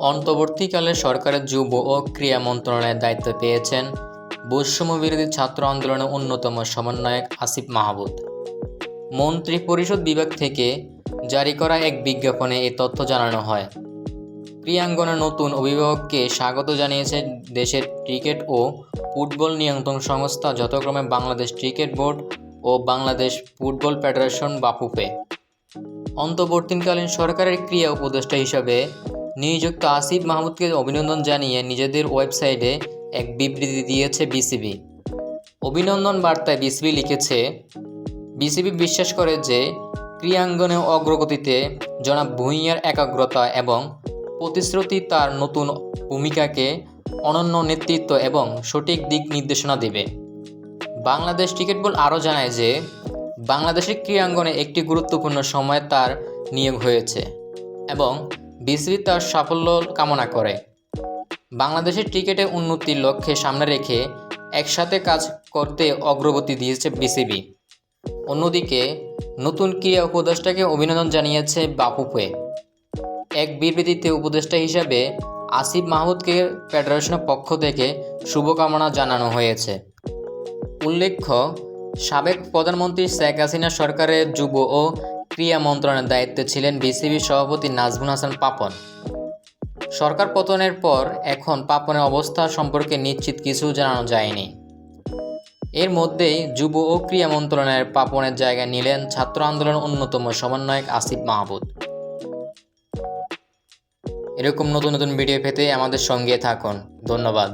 অন্তর্বর্তীকালে সরকারের যুব ও ক্রীড়া মন্ত্রণালয়ের দায়িত্ব পেয়েছেন বৈষম্যবিরোধী ছাত্র আন্দোলনের অন্যতম সমন্বয়ক আসিফ মাহমুদ। মন্ত্রিপরিষদ বিভাগ থেকে জারি করা এক বিজ্ঞাপনে এ তথ্য জানানো হয়। ক্রীড়াঙ্গনের নতুন অভিভাবককে স্বাগত জানিয়েছে দেশের ক্রিকেট ও ফুটবল নিয়ন্ত্রণ সংস্থা, যথাক্রমে বাংলাদেশ ক্রিকেট বোর্ড ও বাংলাদেশ ফুটবল ফেডারেশন বাফুফে। অন্তর্বর্তীকালীন সরকারের ক্রীড়া উপদেষ্টা হিসাবে নিযুক্ত আসিফ মাহমুদকে অভিনন্দন জানিয়ে নিজেদের ওয়েবসাইটে এক বিবৃতি দিয়েছে বিসিবি। অভিনন্দন বার্তায় বিসিবি লিখেছে, বিসিবি বিশ্বাস করে যে ক্রীড়াঙ্গনে অগ্রগতিতে জনাব ভূঁইয়ার একাগ্রতা এবং প্রতিশ্রুতি তার নতুন ভূমিকাকে অনন্য নেতৃত্ব এবং সঠিক দিক নির্দেশনা দেবে। বাংলাদেশ ক্রিকেট বোর্ড আরও জানায় যে বাংলাদেশের ক্রীড়াঙ্গনে একটি গুরুত্বপূর্ণ সময়ে তার নিয়োগ হয়েছে এবং বিসিবি তার সাফল্য কামনা করে। বাংলাদেশের ক্রিকেটের উন্নতির লক্ষ্যে সামনে রেখে একসাথে কাজ করতে অগ্রগতি দিয়েছে বিসিবি। অন্যদিকে নতুন ক্রীড়া উপদেষ্টাকে অভিনন্দন জানিয়েছে বাফুফে। এক বিবৃতিতে উপদেষ্টা হিসাবে আসিফ মাহমুদকে ফেডারেশনের পক্ষ থেকে শুভকামনা জানানো হয়েছে। উল্লেখ্য, সাবেক প্রধানমন্ত্রী শেখ হাসিনা সরকারের যুব ও ক্রীড়া মন্ত্রণালয়ের দায়িত্বে ছিলেন বিসিবির সভাপতি নাজমুল হাসান পাপন। সরকার পতনের পর এখন পাপনের অবস্থা সম্পর্কে নিশ্চিত কিছু জানানো যায়নি। এর মধ্যেই যুব ও ক্রীড়া মন্ত্রণালয়ের পাপনের জায়গা নিলেন ছাত্র আন্দোলনের অন্যতম সমন্বয়ক আসিফ মাহমুদ। এরকম নতুন নতুন ভিডিও পেতে আমাদের সঙ্গে থাকুন। ধন্যবাদ।